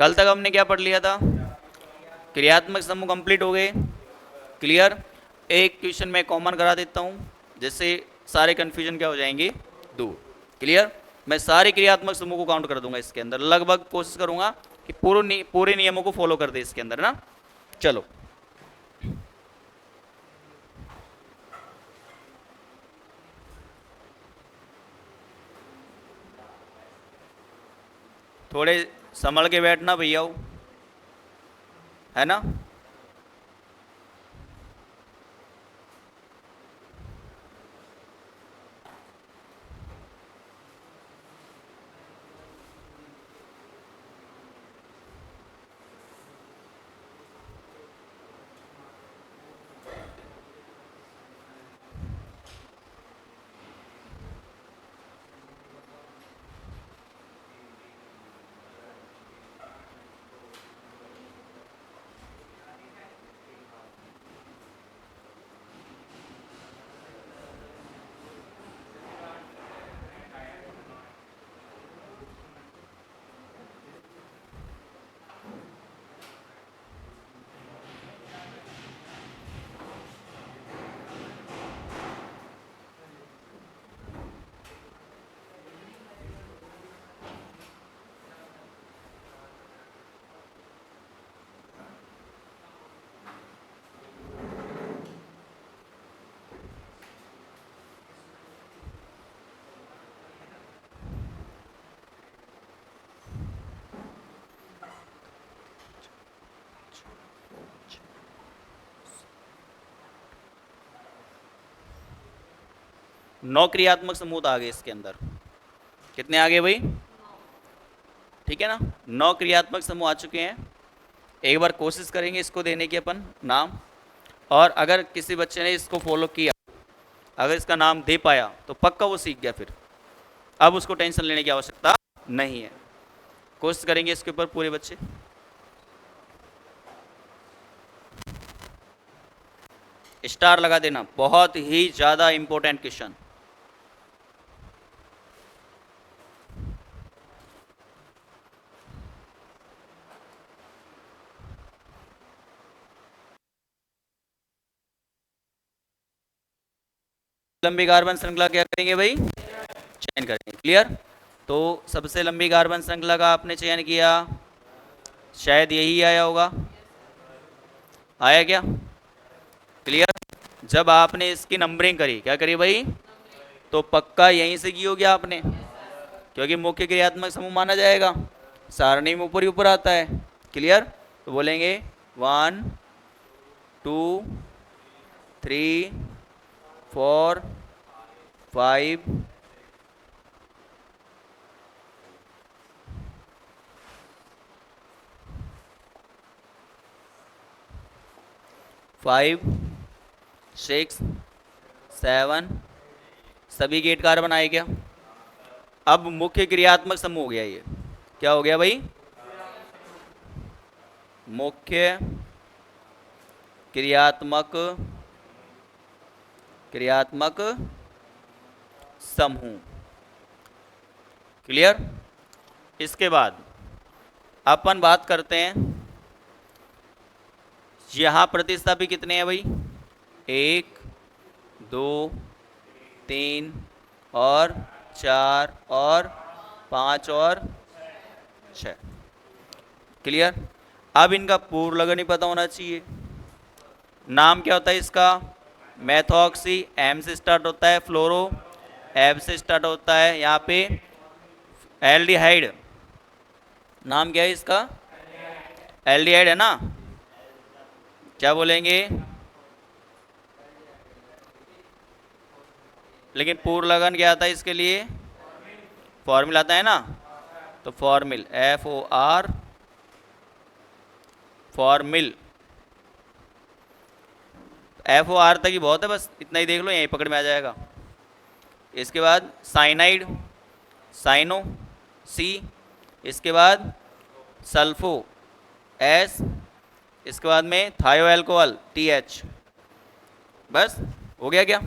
कल तक हमने क्या पढ़ लिया था? क्रियात्मक समूह कंप्लीट हो गए। क्लियर। एक क्वेश्चन मैं कॉमन करा देता हूँ, जिससे सारे कंफ्यूजन क्या हो जाएंगे, दूर। क्लियर। मैं सारे क्रियात्मक समूह को काउंट कर दूंगा इसके अंदर, लगभग कोशिश करूंगा कि पूरे नियमों को फॉलो कर दे इसके अंदर ना। चलो, थोड़े संभल के बैठना भैया, है ना। नौ क्रियात्मक समूह आ गए इसके अंदर। कितने आ गए भाई? ठीक है ना, 9 क्रियात्मक समूह आ चुके हैं। एक बार कोशिश करेंगे इसको देने की अपन नाम, और अगर किसी बच्चे ने इसको फॉलो किया, अगर इसका नाम दे पाया तो पक्का वो सीख गया, फिर अब उसको टेंशन लेने की आवश्यकता नहीं है। कोशिश करेंगे इसके ऊपर पूरे बच्चे। स्टार लगा देना, बहुत ही ज्यादा इंपॉर्टेंट क्वेश्चन। लंबी कार्बन श्रृंखला क्या करेंगे भाई? चयन करेंगे। क्लियर। तो सबसे लंबी कार्बन श्रृंखला का आपने चयन किया, शायद यही आया होगा। आया क्या? क्लियर। जब आपने इसकी नंबरिंग करी, क्या करी भाई? तो पक्का यहीं से की होगी आपने, क्योंकि मुख्य क्रियात्मक समूह माना जाएगा, सारणी में ऊपर ही ऊपर आता है। क्लियर। तो बोलेंगे 1 2 3 4 5 5 6 7, सभी गेट कार्बन आए क्या? अब मुख्य क्रियात्मक समूह हो गया ये। क्या हो गया भाई? मुख्य क्रियात्मक क्रियात्मक समूह। क्लियर। इसके बाद अपन बात करते हैं, यहां प्रतिस्थापी कितने हैं भाई? 1 2 3 और 4 और 5 और 6। क्लियर। अब इनका पूर्व लगन ही पता होना चाहिए। नाम क्या होता है इसका? मैथॉक्सी, एम से स्टार्ट होता है, फ्लोरो एफ से स्टार्ट होता है, यहाँ पे एल्डिहाइड। नाम क्या है इसका? एल्डिहाइड है ना। क्या बोलेंगे? लेकिन पूर्व लगन क्या आता है इसके लिए? फॉर्मूला आता है ना। तो फॉर्मिल, FOR, फॉर्मिल। FOR तक ही बहुत है, बस इतना ही देख लो, यहीं पकड़ में आ जाएगा। इसके बाद साइनाइड, साइनो C। इसके बाद सल्फो S। इसके बाद में थायो एल्कोहल TH। बस हो गया क्या?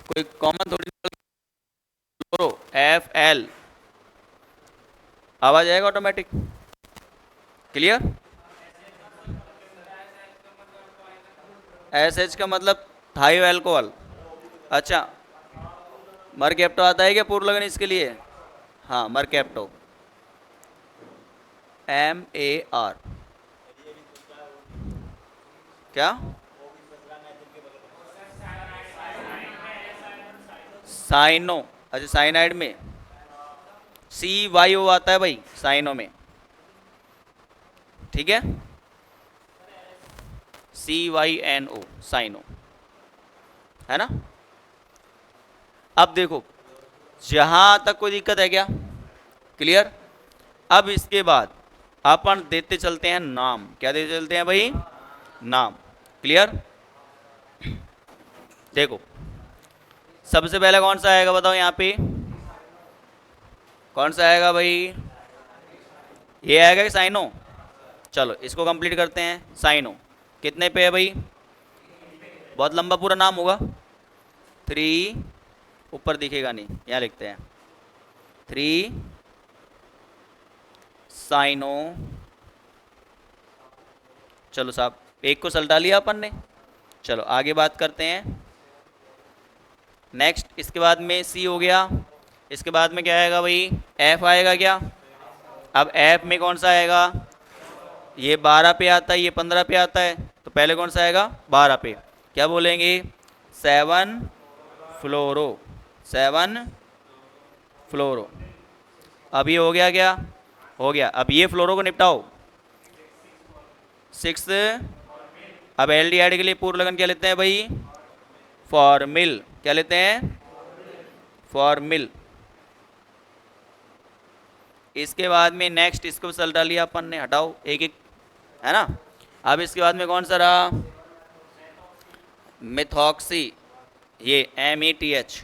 कोई कॉमन थोड़ी? FL, आवाज आएगा ऑटोमेटिक। क्लियर? एस एच का मतलब थायो अल्कोहल। अच्छा, मरकैप्टो आता है क्या पूर्व लगन इसके लिए? हाँ, मरकैप्टो, MAR। क्या? साइनो। अच्छा, साइनाइड में CYO आता है भाई साइनो में, ठीक है, CYNO, साइनो, है ना? अब देखो, जहां तक कोई दिक्कत है क्या? क्लियर? अब इसके बाद अपन देते चलते हैं नाम। क्या देते चलते हैं भाई? नाम। क्लियर? देखो, सबसे पहले कौन सा आएगा बताओ यहाँ पे? कौन सा आएगा भाई? ये आएगा कि साइनो? चलो इसको कंप्लीट करते हैं। साइनो कितने पे है भाई? बहुत लंबा पूरा नाम होगा। 3, ऊपर दिखेगा नहीं, यहाँ लिखते हैं 3 साइनो। चलो साहब, एक को सल्टा लिया अपन ने। चलो आगे बात करते हैं। नेक्स्ट, इसके बाद में C हो गया। इसके बाद में क्या आएगा भाई? F आएगा क्या? अब F में कौन सा आएगा? ये 12 पे आता है, ये 15 पे आता है, तो पहले कौन सा आएगा? 12 पे। क्या बोलेंगे? 7 फ्लोरो, 7 फ्लोरो। अब ये हो गया क्या? हो गया। अब ये फ्लोरो को निपटाओ। 6, अब एल्डिहाइड के लिए पूर्व लगन क्या लेते हैं भाई? फॉर्मिल। क्या लेते हैं? फॉर्मिल। इसके बाद में नेक्स्ट, इसको सल्टा लिया अपन ने, हटाओ एक एक, है ना? अब इसके बाद में कौन सा रहा? मिथॉक्सी, ये METH,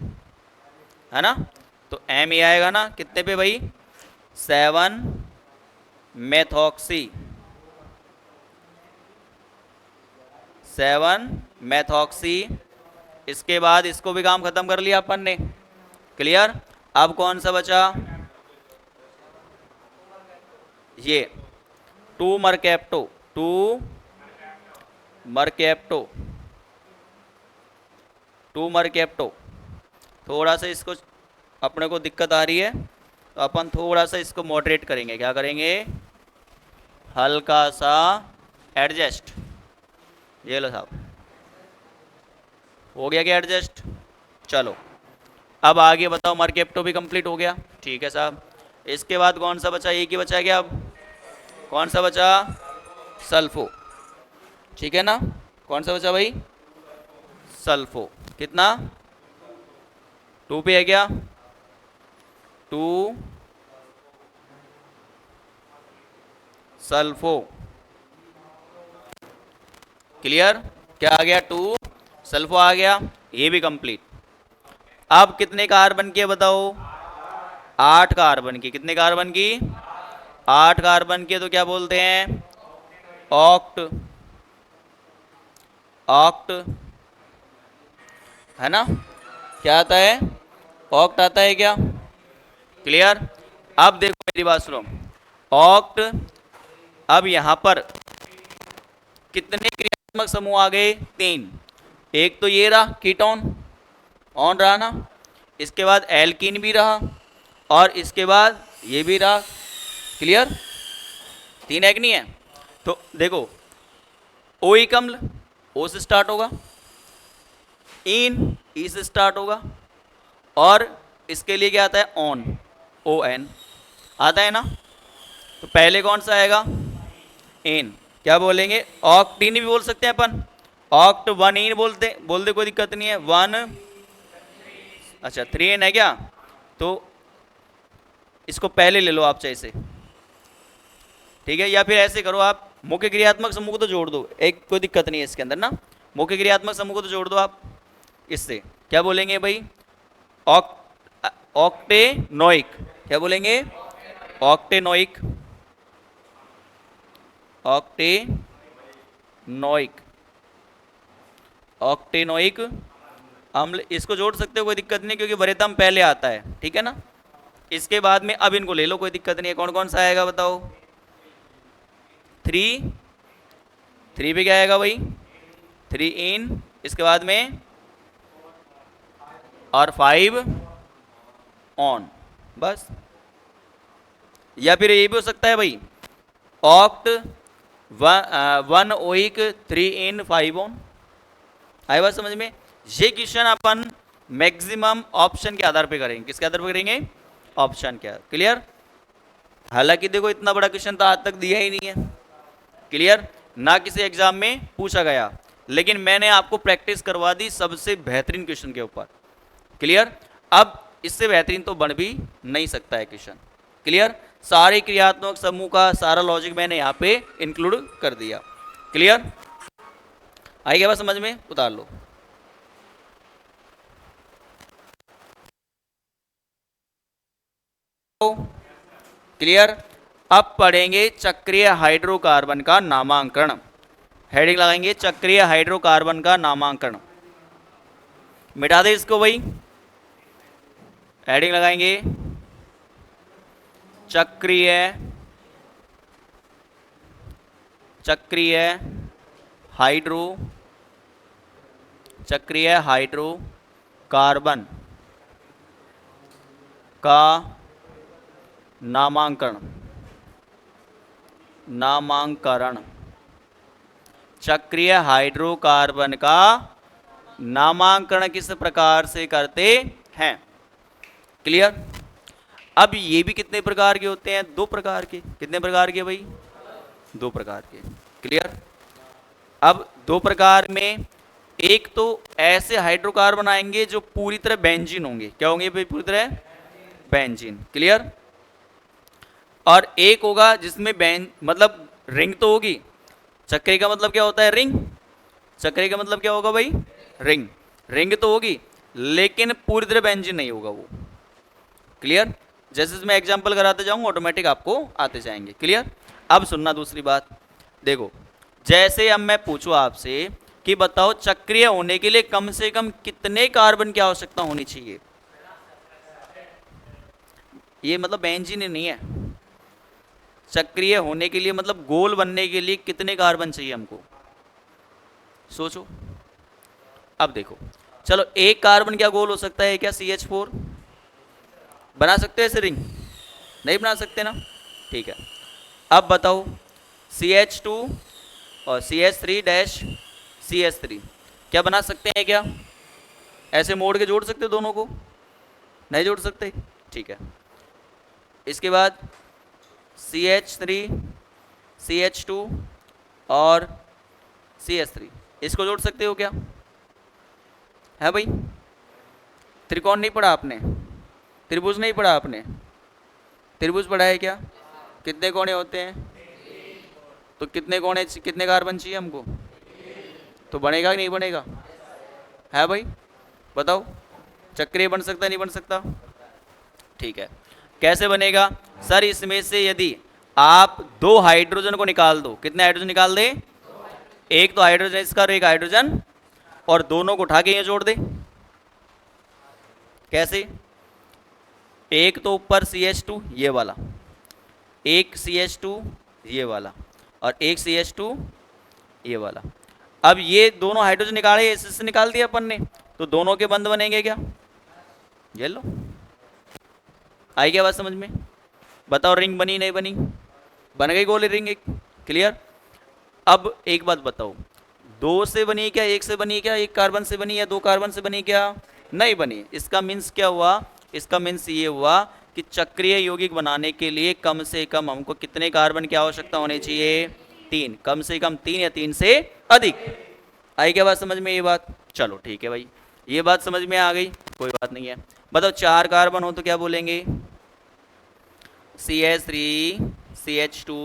है ना? तो M आएगा ना कितने पे भाई? 7 मेथॉक्सी, 7 मेथॉक्सी। इसके बाद इसको भी काम खत्म कर लिया अपन ने। क्लियर? अब कौन सा बचा? ये 2 मरकैप्टो, 2 मरकैप्टो, 2 मरकैप्टो। थोड़ा सा इसको अपने को दिक्कत आ रही है, तो अपन थोड़ा सा इसको मॉडरेट करेंगे। क्या करेंगे? हल्का सा एडजस्ट। ये लो साहब, हो गया क्या एडजस्ट? चलो अब आगे बताओ। मरकैप्टो भी कंप्लीट हो गया, ठीक है साहब। इसके बाद कौन सा बचा? एक ही बचा क्या अब? कौन सा बचा? सल्फो, ठीक है ना? कौन सा बचा भाई? सल्फो। कितना? 2 पे है क्या? 2 सल्फो। क्लियर? क्या आ गया? 2 सल्फो आ गया। ये भी कंप्लीट। अब कितने कार्बन की बताओ? 8 कार्बन की। कितने कार्बन की? 8 कार्बन के। तो क्या बोलते हैं? ऑक्ट, ऑक्ट, है ना? क्या आता है? ऑक्ट आता है क्या? क्लियर? अब देखो मेरी बात सुनो। ऑक्ट, अब यहां पर कितने क्रियात्मक समूह आ गए? 3। एक तो ये रहा कीटोन, ऑन रहा ना? इसके बाद एल्कीन भी रहा, और इसके बाद ये भी रहा। क्लियर? 3 है कि नहीं है? तो देखो, ओइक अम्ल O से स्टार्ट होगा, इन E से स्टार्ट होगा, और इसके लिए क्या आता है? ऑन, ON आता है ना? तो पहले कौन सा आएगा? एन। क्या बोलेंगे? ऑक्टीन भी बोल सकते हैं अपन, ऑक्ट 1 इन बोल दे, कोई दिक्कत नहीं है। 1, अच्छा 3 एन है क्या? तो इसको पहले ले लो आप चाहे से, ठीक है? या फिर ऐसे करो आप, मुख्य क्रियात्मक समूह को तो जोड़ दो, एक कोई दिक्कत नहीं है इसके अंदर ना। मुख्य क्रियात्मक समूह को तो जोड़ दो आप इससे। क्या बोलेंगे भाई? ऑक्टेनोइक। क्या बोलेंगे? ऑक्टेनोइक, ऑक्टेनोइक, ऑक्टेनोइक अम्ल। इसको जोड़ सकते हो, कोई दिक्कत नहीं, क्योंकि वरेतम पहले आता है, ठीक है ना? इसके बाद में अब इनको ले लो, कोई दिक्कत नहीं है। कौन कौन सा आएगा बताओ? 3, 3 पे क्या आएगा भाई, 3 इन, इसके बाद में और 5 ऑन, बस। या फिर ये भी हो सकता है भाई, ऑक्ट 1 ओइक 3 इन 5 ऑन। आई बात समझ में? ये क्वेश्चन अपन मैक्सिमम ऑप्शन के आधार पे करेंगे। किसके आधार पे करेंगे? ऑप्शन के। क्लियर? हालांकि देखो इतना बड़ा क्वेश्चन तो आज तक दिया ही नहीं है। क्लियर? ना किसी एग्जाम में पूछा गया, लेकिन मैंने आपको प्रैक्टिस करवा दी सबसे बेहतरीन क्वेश्चन के ऊपर। क्लियर? अब इससे बेहतरीन तो बन भी नहीं सकता है क्वेश्चन। क्लियर? सारे क्रियात्मक समूह का सारा लॉजिक मैंने यहाँ पे इंक्लूड कर दिया। क्लियर? आई क्या बात समझ में? उतार लो। क्लियर? अब पढ़ेंगे चक्रीय हाइड्रोकार्बन का नामांकन। हेडिंग लगाएंगे चक्रीय हाइड्रोकार्बन का नामांकन। मिटा दे इसको भाई, हेडिंग लगाएंगे चक्रीय हाइड्रोकार्बन का नामांकन। चक्रीय हाइड्रोकार्बन का नामांकन किस प्रकार से करते हैं? क्लियर? अब ये भी कितने प्रकार के होते हैं? 2 प्रकार के। कितने प्रकार के भाई? 2 प्रकार के। क्लियर? अब 2 प्रकार में एक तो ऐसे हाइड्रोकार्बन आएंगे जो पूरी तरह बेंजीन होंगे। क्या होंगे भाई? पूरी तरह बेंजीन। क्लियर? और एक होगा जिसमें मतलब रिंग तो होगी। चक्री का मतलब क्या होता है? रिंग। चक्री का मतलब क्या होगा भाई? रिंग। रिंग तो होगी लेकिन पूरी तरह बेंजीन नहीं होगा वो। क्लियर? जैसे मैं एग्जांपल कराते जाऊंगा ऑटोमेटिक आपको आते जाएंगे। क्लियर? अब सुनना दूसरी बात। देखो, जैसे अब मैं पूछूं आपसे कि बताओ चक्रीय होने के लिए कम से कम कितने कार्बन की आवश्यकता होनी चाहिए? ये मतलब बेंजीन नहीं है। चक्रीय होने के लिए मतलब गोल बनने के लिए कितने कार्बन चाहिए हमको? सोचो। अब देखो, चलो एक कार्बन क्या गोल हो सकता है क्या? CH4 बना सकते हैं ऐसे रिंग? नहीं बना सकते ना। ठीक है, अब बताओ CH2 और CH3 डैश CH3 क्या बना सकते हैं क्या? ऐसे मोड़ के जोड़ सकते दोनों को? नहीं जोड़ सकते। ठीक है, इसके बाद CH3 CH2 और CH3 इसको जोड़ सकते हो क्या? है भाई? त्रिकोण नहीं पढ़ा आपने? त्रिभुज नहीं पढ़ा आपने? त्रिभुज पढ़ा है क्या? कितने कोणे होते हैं? तो कितने कोणे, कितने कार्बन चाहिए हमको? तो बनेगा कि नहीं बनेगा? है भाई? बताओ, चक्रीय बन सकता है नहीं बन सकता? ठीक है, कैसे बनेगा? सर इसमें से यदि आप 2 हाइड्रोजन को निकाल दो, कितने हाइड्रोजन निकाल दे? एक तो हाइड्रोजन इसका और एक हाइड्रोजन, और दोनों को उठा के ये जोड़ दे। कैसे? एक तो ऊपर CH2 ये वाला, एक CH2 ये वाला, और एक CH2 ये वाला। अब ये दोनों हाइड्रोजन निकाले, इससे निकाल दिया अपन ने, तो दोनों के बंध बनेंगे क्या? ये लो, आई क्या बात समझ में? बताओ रिंग बनी नहीं बनी? बन गई गोली रिंग एक। क्लियर? अब एक बात बताओ, 2 से बनी क्या, 1 से बनी क्या? 1 कार्बन से बनी या 2 कार्बन से बनी क्या? नहीं बनी। इसका मीन्स क्या हुआ? इसका मीन्स ये हुआ कि चक्रीय यौगिक बनाने के लिए कम से कम हमको कितने कार्बन की आवश्यकता होनी चाहिए? 3। कम से कम 3 या 3 से अधिक। आई क्या बात समझ में? ये बात चलो ठीक है भाई, ये बात समझ में आ गई, कोई बात नहीं है। बताओ 4 कार्बन हो तो क्या बोलेंगे? CH3 CH2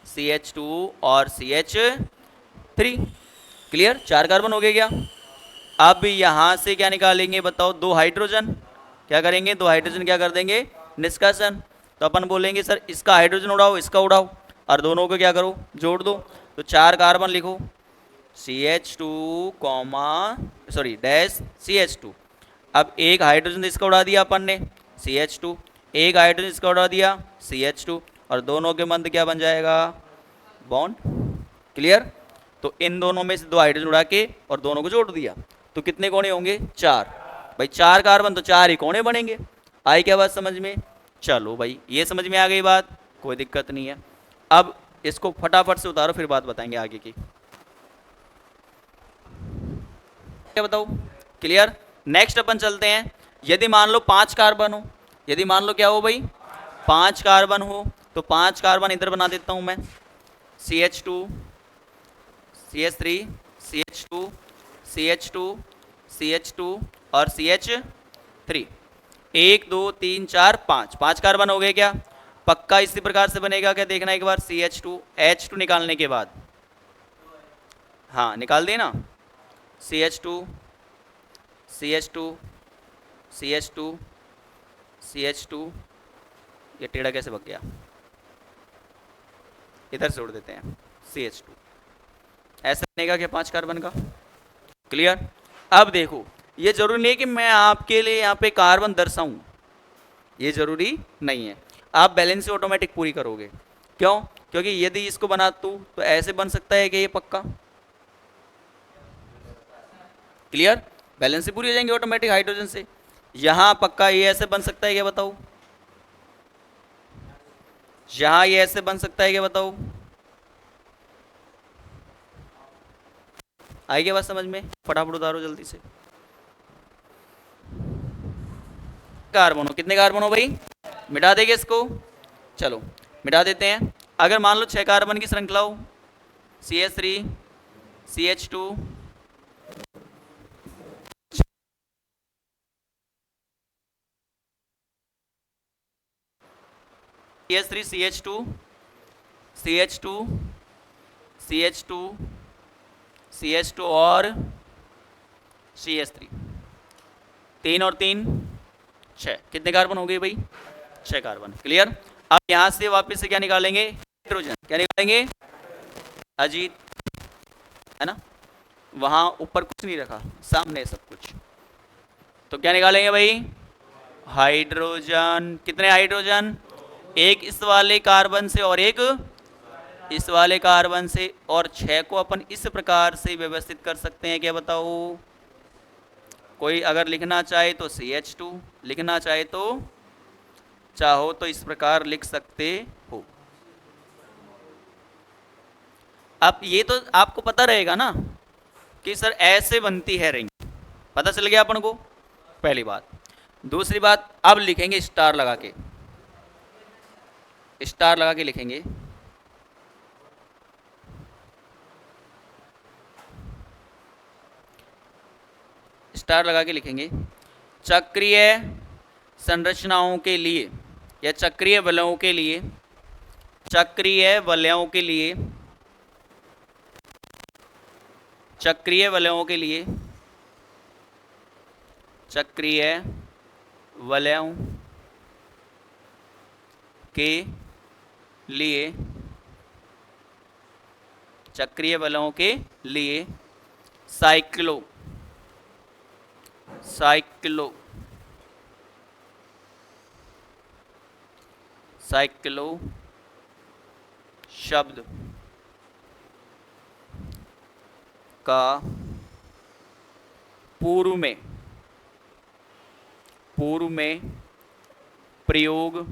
CH2 और CH3। क्लियर? 4 कार्बन हो गए क्या? अब यहां से क्या निकालेंगे बताओ? 2 हाइड्रोजन। क्या करेंगे? 2 हाइड्रोजन क्या कर देंगे? निष्कासन। तो अपन बोलेंगे सर इसका हाइड्रोजन उड़ाओ, इसका उड़ाओ, और दोनों को क्या करो? जोड़ दो। तो 4 कार्बन लिखो, CH2 सॉरी डैश CH2। अब एक हाइड्रोजन इसका उड़ा दिया अपन ने, CH2, एक हाइड्रोजन इसका उड़ा दिया, CH2, और दोनों के मंद क्या बन जाएगा? बॉन्ड। क्लियर? तो इन दोनों में से 2 हाइड्रोजन उड़ा के और दोनों को जोड़ दिया, तो कितने कोने होंगे? 4। भाई 4 कार्बन तो 4 ही कोने बनेंगे। आई क्या बात समझ में? चलो भाई ये समझ में आ गई बात, कोई दिक्कत नहीं है। अब इसको फटाफट से उतारो, फिर बात बताएंगे आगे की। क्या बताओ? क्लियर? नेक्स्ट अपन चलते हैं। यदि मान लो 5 कार्बन हो, यदि मान लो क्या हो भाई? 5 कार्बन हो, तो 5 कार्बन इधर बना देता हूं मैं, CH2, CH3, CH2, CH2, CH2 और CH3। 1 2 3 4 5, 5 कार्बन हो गए क्या? पक्का इसी प्रकार से बनेगा क्या? देखना एक बार। CH2, H2 निकालने के बाद, हाँ निकाल दिए ना, CH2, CH2, CH2, CH2, ये टेढ़ा कैसे बक गया? इधर से जोड़ देते हैं, CH2। ऐसा बनेगा क्या 5 कार्बन का? क्लियर? अब देखो, ये जरूरी नहीं कि मैं आपके लिए यहाँ पे कार्बन दर्शाऊं, ये जरूरी नहीं है। आप बैलेंस से ऑटोमेटिक पूरी करोगे। क्यों? क्योंकि यदि इसको बना दूं तो ऐसे बन सकता है कि ये पक्का। क्लियर? बैलेंस से पूरी हो जाएंगे ऑटोमेटिक हाइड्रोजन से। यहां पक्का ये ऐसे बन सकता है क्या बताओ? यहां ये ऐसे बन सकता है क्या बताओ? आएगी बात समझ में? फटाफट उतारो जल्दी से। कार्बन हो, कितने कार्बन हो भाई? मिटा देंगे इसको, चलो मिटा देते हैं। अगर मान लो 6 कार्बन की श्रृंखला हो, CH3, CH2, CH3, CH2, CH2, CH2, CH2 और CH3, 3 और 3 6, कितने कार्बन हो गए भाई? 6 कार्बन। क्लियर? अब यहां से वापस से क्या निकालेंगे? हाइड्रोजन। क्या निकालेंगे? अजीत, है ना? वहां ऊपर कुछ नहीं रखा, सामने सब कुछ। तो क्या निकालेंगे भाई? हाइड्रोजन। कितने हाइड्रोजन? एक इस वाले कार्बन से और एक इस वाले कार्बन से, और 6 को अपन इस प्रकार से व्यवस्थित कर सकते हैं। क्या बताओ? कोई अगर लिखना चाहे तो CH2, लिखना चाहे तो चाहो तो इस प्रकार लिख सकते हो। अब ये तो आपको पता रहेगा ना कि सर ऐसे बनती है रिंग, पता चल गया अपन को, पहली बात। दूसरी बात, अब लिखेंगे स्टार लगा के, स्टार लगा के लिखेंगे। स्टार लगा के लिखेंगे, चक्रीय संरचनाओं के लिए या चक्रीय वलयों के लिए, चक्रीय वलयों के लिए, चक्रीय वलयों के लिए, चक्रीय वलयों के लिए, चक्रीय वलयों के लिए साइक्लो साइक्लो साइक्लो शब्द का पूर्व में प्रयोग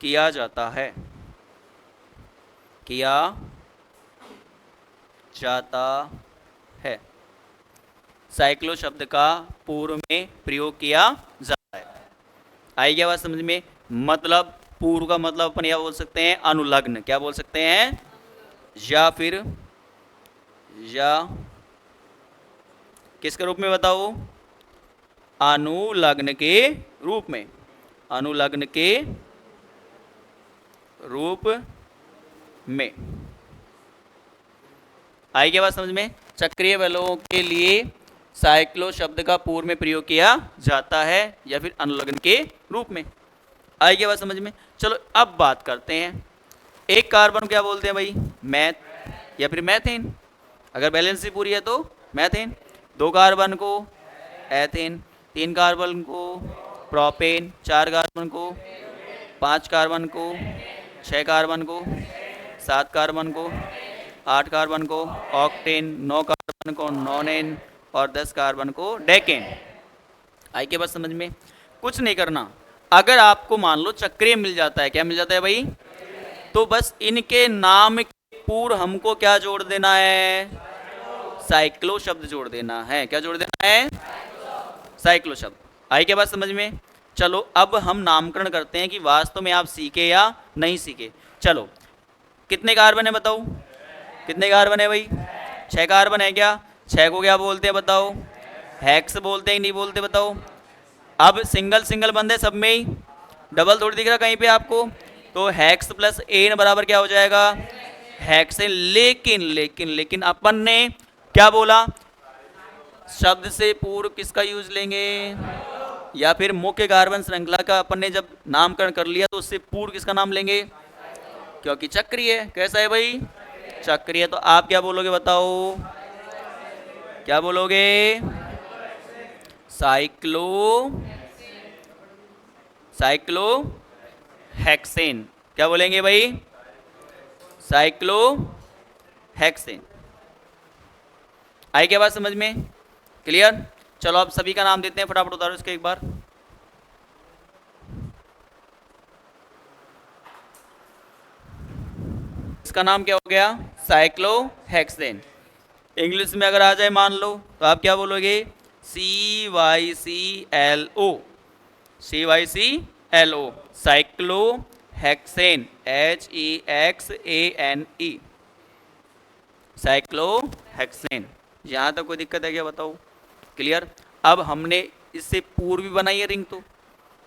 किया जाता है, किया जाता है। साइक्लो शब्द का पूर्व में प्रयोग किया जाता है। आई क्या बात समझ में? मतलब पूर्व का मतलब अपन यह बोल सकते हैं अनुलग्न। क्या बोल सकते हैं? या फिर या किसके रूप में बताओ? अनुलग्न के रूप में, अनुलग्न के रूप में। आई क्या बात समझ में? चक्रीय बलों के लिए साइक्लो शब्द का पूर्व में प्रयोग किया जाता है या फिर अनुलग्न के रूप में। आई क्या बात समझ में? चलो अब बात करते हैं, एक कार्बन क्या बोलते हैं भाई? मैथ या फिर मैथेन। अगर बैलेंस पूरी है तो मैथेन। 2 कार्बन को एथेन, 3 कार्बन को प्रोपेन, 4 कार्बन को, 5 कार्बन को 6 कार्बन को, 7 कार्बन को, 8 कार्बन को ऑक्टेन, 9 कार्बन को नॉनेन और 10 कार्बन को डेकेन। आई के बात समझ में? कुछ नहीं करना। अगर आपको मान लो चक्रीय मिल जाता है, क्या मिल जाता है भाई, तो बस इनके नाम के पूर्व हमको क्या जोड़ देना है, साइक्लो शब्द जोड़ देना है। क्या जोड़ देना है, साइक्लो शब्द। आई के बात समझ में? चलो अब हम नामकरण करते हैं कि वास्तव में आप सीखे या नहीं सीखे। चलो कितने कार्बन है बताओ, कितने कार्बन है भाई, 6 कार्बन है। क्या 6 को क्या बोलते हैं बताओ, हेक्स बोलते हैं, नहीं बोलते बताओ। अब सिंगल सिंगल बंद है सब में ही, डबल थोड़ी दिख रहा कहीं पे आपको, तो हेक्स प्लस एन बराबर क्या हो जाएगा, हेक्सेन। लेकिन लेकिन लेकिन अपन ने क्या बोला, शब्द से पूर्व किसका यूज लेंगे, या फिर मुख्य कार्बन श्रृंखला का अपन ने जब नामकरण कर लिया तो उससे पूर्व किसका नाम लेंगे, क्योंकि चक्रीय है। कैसा है भाई, चक्रीय। तो आप क्या बोलोगे बताओ, क्या बोलोगे, साइक्लो, साइक्लो हेक्सेन। क्या बोलेंगे भाई, साइक्लो हेक्सेन। आई क्या बात समझ में, क्लियर? चलो आप सभी का नाम देते हैं, फटाफट उतारो इसके एक बार। इसका नाम क्या हो गया, साइक्लो हेक्सेन। इंग्लिश में अगर आ जाए मान लो तो आप क्या बोलोगे, CYCLO, CYCLO, cyclo hexane, HEXANE, cyclo hexane. यहाँ तक कोई दिक्कत है क्या बताओ, क्लियर? अब हमने इससे पूर्व भी बनाई है रिंग, तो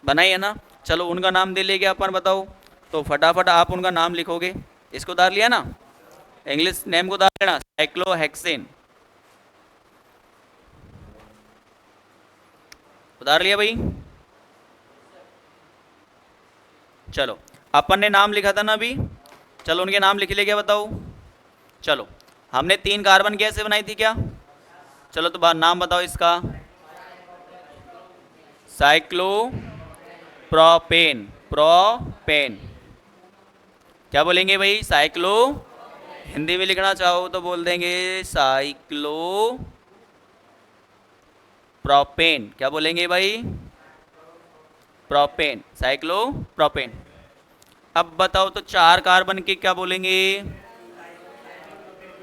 बनाई है ना। चलो उनका नाम दे लेंगे अपन, बताओ। तो फटाफट आप उनका नाम लिखोगे। इसको उतार लिया ना, इंग्लिश नेम को उतार लेना, साइक्लो हेक्सेन। उतार लिया भाई? चलो अपन ने नाम लिखा था ना अभी, चलो उनके नाम लिख ले, क्या बताओ। चलो हमने 3 कार्बन गैस बनाई थी क्या, चलो तो नाम बताओ इसका, साइक्लो प्रोपेन, प्रोपेन। क्या बोलेंगे भाई, साइक्लो, हिंदी में लिखना चाहो तो बोल देंगे साइक्लो प्रोपेन। क्या बोलेंगे भाई, प्रोपेन, साइक्लो प्रोपेन। अब बताओ तो 4 कार्बन के क्या बोलेंगे,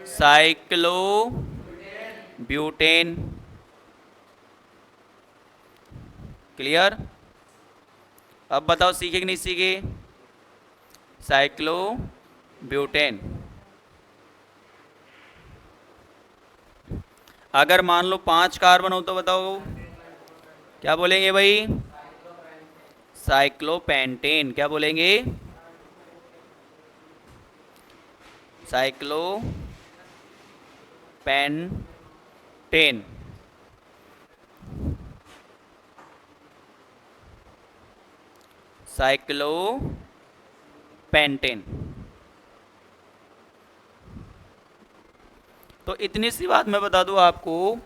साइक्लो ब्यूटेन। क्लियर? अब बताओ सीखे कि नहीं सीखे, साइक्लो ब्यूटेन। अगर मान लो 5 कार्बन हो तो बताओ क्या बोलेंगे भाई, साइक्लोपेंटेन। क्या बोलेंगे, साइक्लो पेंटेन। Cyclo pentane. तो इतनी सी बात मैं बता दूं आपको,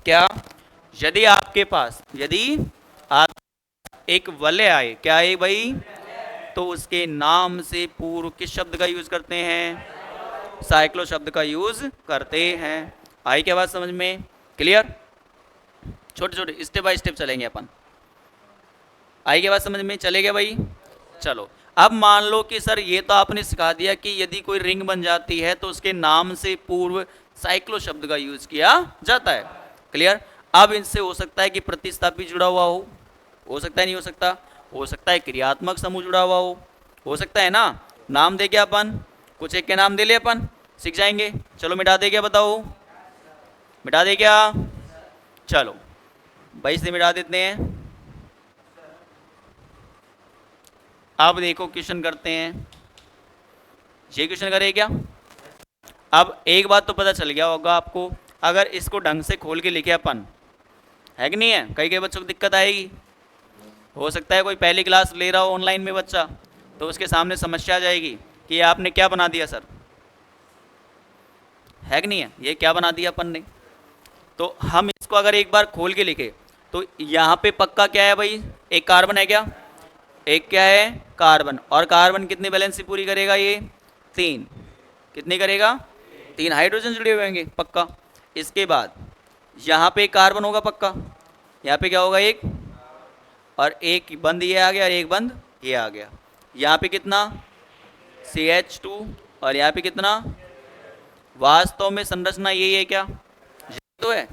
क्या, यदि आपके पास, यदि आप एक वलय आए, क्या है भाई, तो उसके नाम से पूर्व किस शब्द का यूज करते हैं, साइक्लो शब्द का यूज करते हैं। आई क्या बात समझ में, क्लियर? छोटे छोटे स्टेप बाय स्टेप चलेंगे अपन। आई क्या बात समझ में, चलेगा भाई? चलो अब मान लो कि सर ये तो आपने सिखा दिया कि यदि कोई रिंग बन जाती है तो उसके नाम से पूर्व साइक्लो शब्द का यूज किया जाता है। क्लियर? अब इनसे हो सकता है कि प्रतिस्थापी जुड़ा हुआ हो सकता है, नहीं हो सकता, हो सकता है क्रियात्मक समूह जुड़ा हुआ हो सकता है ना। नाम दे क्या अपन, कुछ एक के नाम दे ले अपन, सीख जाएंगे। चलो मिटा दे क्या, बताओ मिटा दे क्या, चलो भाई से मिटा देते हैं। अब देखो क्वेश्चन करते हैं, ये क्वेश्चन करे क्या। अब एक बात तो पता चल गया होगा आपको, अगर इसको ढंग से खोल के लिखे अपन, है कि नहीं है, कई कई बच्चों को दिक्कत आएगी। हो सकता है कोई पहली क्लास ले रहा हो ऑनलाइन में बच्चा, तो उसके सामने समस्या आ जाएगी कि ये आपने क्या बना दिया सर, है कि नहीं है, ये क्या बना दिया अपन ने। तो हम इसको अगर एक बार खोल के लिखे तो यहाँ पे पक्का क्या है भाई, एक कार्बन है क्या, एक क्या है, कार्बन, और कार्बन कितनी वैलेंसी पूरी करेगा ये, 3, कितनी करेगा, 3 हाइड्रोजन जुड़े हुए होंगे पक्का। इसके बाद यहाँ पे एक कार्बन होगा पक्का, यहाँ पे क्या होगा एक, और एक बंद ये आ गया और एक बंद ये आ गया। यहाँ पे कितना, CH2, और यहाँ पे कितना, वास्तव में संरचना यही है क्या, ये तो है।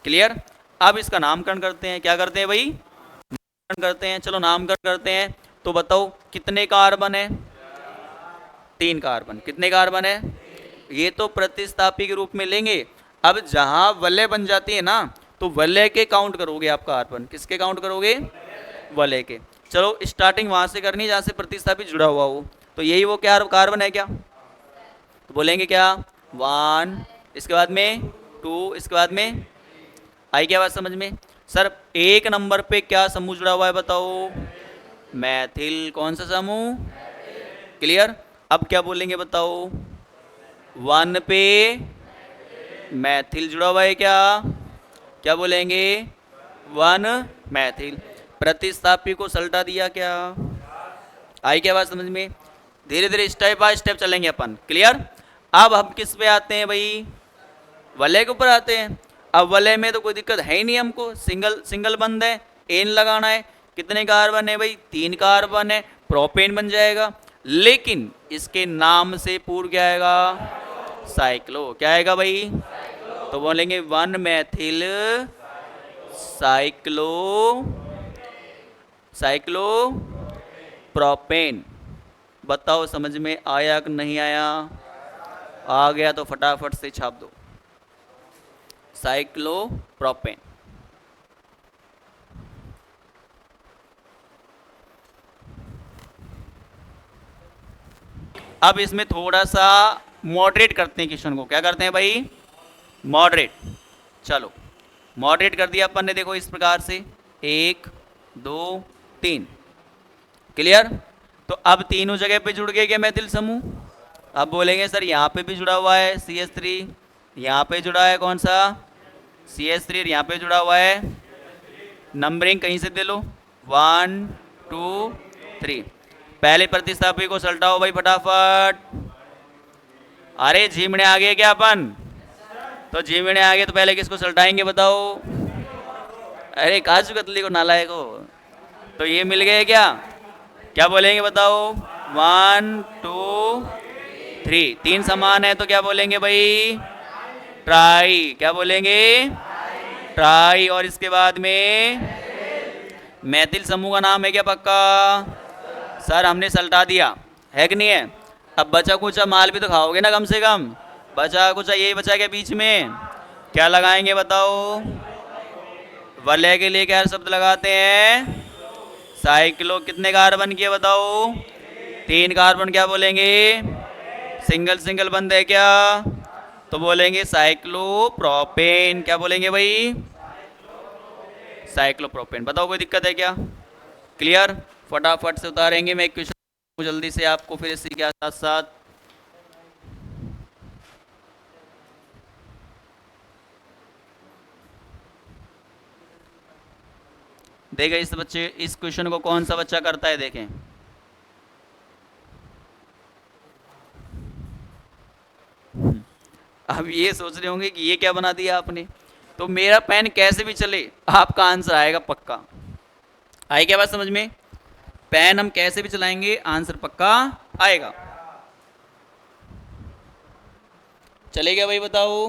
क्लियर। अब इसका नामकरण करते हैं, क्या करते हैं भाई, नामकरण करते हैं। चलो नामकरण करते हैं। तो बताओ कितने कार्बन है, 3 कार्बन, कितने कार्बन है, ये तो प्रतिस्थापी के रूप में लेंगे। अब जहां वलय बन जाती है ना, तो वलय के काउंट करोगे आप कार्बन, किसके काउंट करोगे, वलय के। चलो स्टार्टिंग वहां से करनी जहां से प्रतिस्थापी जुड़ा हुआ हो, तो यही वो क्या कार्बन है क्या, तो बोलेंगे क्या 1, इसके बाद में 2, इसके बाद में, आई क्या बात समझ में। सर 1 नंबर पे क्या समूह जुड़ा हुआ है बताओ, मैथिल, कौन सा समूह, क्लियर। अब क्या बोलेंगे बताओ, 1 पे मैथिल जुड़ा हुआ है क्या, क्या बोलेंगे 1 मैथिल। प्रतिस्थापी को सल्टा दिया क्या, आई क्या बात समझ में। धीरे धीरे स्टेप बाय स्टेप चलेंगे अपन, क्लियर। अब हम किस पे आते हैं भाई, वलय के ऊपर आते हैं। अब वलय में तो कोई दिक्कत है ही नहीं हमको, सिंगल सिंगल बंद है, एन लगाना है। कितने कार्बन है भाई, 3 कार्बन है, प्रोपेन बन जाएगा। लेकिन इसके नाम से पूर्व क्या आएगा, साइक्लो, क्या आएगा भाई, तो बोलेंगे 1 मैथिल साइक्लो, साइक्लो प्रोपेन। बताओ समझ में आया कि नहीं आया, आ गया तो फटाफट से छाप दो, साइक्लोप्रोपेन। अब इसमें थोड़ा सा मॉडरेट करते हैं क्वेश्चन को, क्या करते हैं भाई, मॉडरेट। चलो मॉडरेट कर दिया अपन ने, देखो इस प्रकार से 1 2 3, क्लियर। तो अब तीनों जगह पे जुड़ गए क्या मैथिल समूह। अब बोलेंगे सर यहाँ पे भी जुड़ा हुआ है CH3, यहाँ पे जुड़ा है कौन सा CH3, यहाँ पे जुड़ा हुआ है, नंबरिंग कहीं से दे लो 1 2 3। पहले प्रतिस्थापी को सल्टाओ भाई फटाफट। अरे झीमड़े आ गए क्या अपन, तो झीमड़े आ गए तो पहले किसको सल्टाएंगे बताओ, अरे काजू कतली को नालायक हो। तो ये मिल गए क्या, क्या बोलेंगे बताओ 1 2 3, 3 समान है तो क्या बोलेंगे भाई, ट्राई, क्या बोलेंगे ट्राई। और इसके बाद में मैथिल समूह का नाम है क्या पक्का, सर हमने सल्टा दिया है कि नहीं है। अब बचा कुचा माल भी तो खाओगे ना कम से कम, बचा कुचा यही बचा के बीच में क्या लगाएंगे बताओ, वलय के लिए क्या शब्द लगाते हैं, साइक्लो। कितने कार्बन किए बताओ, 3 कार्बन, क्या बोलेंगे सिंगल सिंगल बंद है क्या, तो बोलेंगे साइक्लोप्रोपेन, क्या बोलेंगे भाई साइक्लोप्रोपेन। बताओ कोई दिक्कत है क्या, क्लियर। फटाफट से उतारेंगे, मैं क्वेश्चन जल्दी से आपको फिर इसी के साथ साथ देखें इस बच्चे, इस क्वेश्चन को कौन सा बच्चा करता है देखें। अब ये सोच रहे होंगे कि ये क्या बना दिया आपने, तो मेरा पेन कैसे भी चले आपका आंसर आएगा पक्का, आई क्या बात समझ में। पेन हम कैसे भी चलाएंगे आंसर पक्का आएगा, चलेगा भाई बताओ।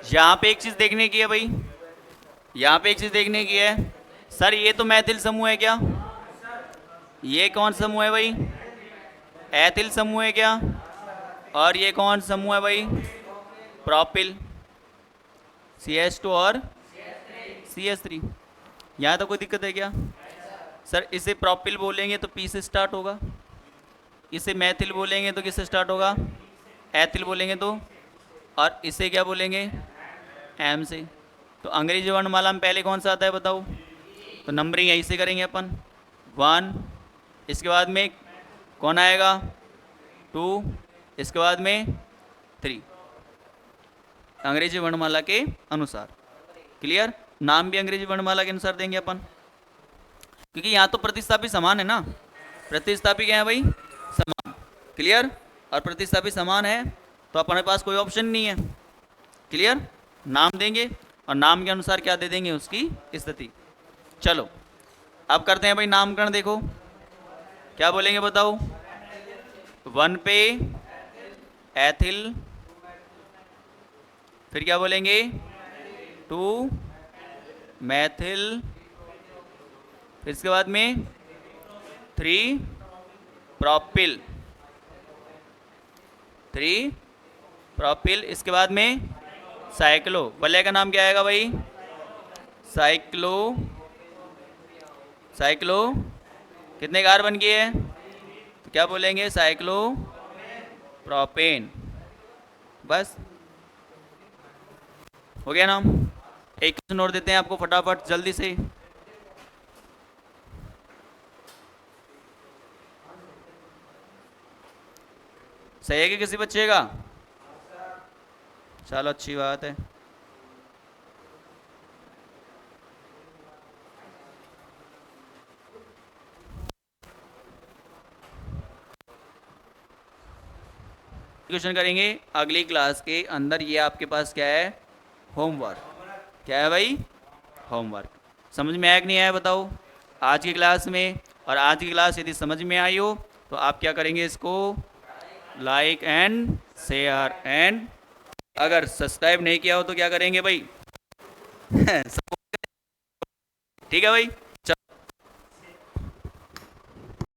यहां पे एक चीज देखने की है भाई, यहां पे एक चीज देखने की है, सर ये तो मैथिल समूह है क्या, ये कौन समूह है भाई, एथिल समूह है क्या, और ये कौन समूह है भाई, प्रोपिल, CH2 और CH3। यहाँ तो कोई दिक्कत है क्या, सर इसे प्रोपिल बोलेंगे तो P से स्टार्ट होगा, इसे मैथिल बोलेंगे तो किससे स्टार्ट होगा, एथिल बोलेंगे तो, और इसे क्या बोलेंगे M से। तो अंग्रेजी वर्णमाला में पहले कौन सा आता है बताओ, तो नंबरिंग यहीं से करेंगे अपन 1, इसके बाद में कौन आएगा 2, इसके बाद में 3, अंग्रेजी वर्णमाला के अनुसार। क्लियर। नाम भी अंग्रेजी वर्णमाला के अनुसार देंगे अपन, क्योंकि यहाँ तो प्रतिस्थापी समान है ना, प्रतिस्थापी क्या है भाई, समान। क्लियर। और प्रतिस्थापी समान है तो अपने पास कोई ऑप्शन नहीं है। क्लियर। नाम देंगे और नाम के अनुसार क्या दे देंगे, उसकी स्थिति। चलो अब करते हैं भाई नामकरण। देखो क्या बोलेंगे बताओ। 1 पे एथिल, फिर क्या बोलेंगे, 2 मैथिल, फिर इसके बाद में 3 प्रोपिल, 3 प्रोपिल, इसके बाद में साइक्लो। वलय का नाम क्या आएगा भाई, साइक्लो। साइक्लो कितने कार्बन की है, तो क्या बोलेंगे, साइक्लो प्रोपेन। बस हो गया नाम। एक क्वेश्चन और देते हैं आपको फटाफट जल्दी से। सही है कि किसी बच्चे का, चलो अच्छी बात है। क्वेश्चन करेंगे अगली क्लास के अंदर। ये आपके पास क्या है, होमवर्क। क्या है भाई, होमवर्क। समझ में आया कि नहीं आया बताओ आज की क्लास में। और आज की क्लास यदि समझ में आई हो तो आप क्या करेंगे, इसको लाइक एंड शेयर, एंड अगर सब्सक्राइब नहीं किया हो तो क्या करेंगे भाई ठीक है भाई।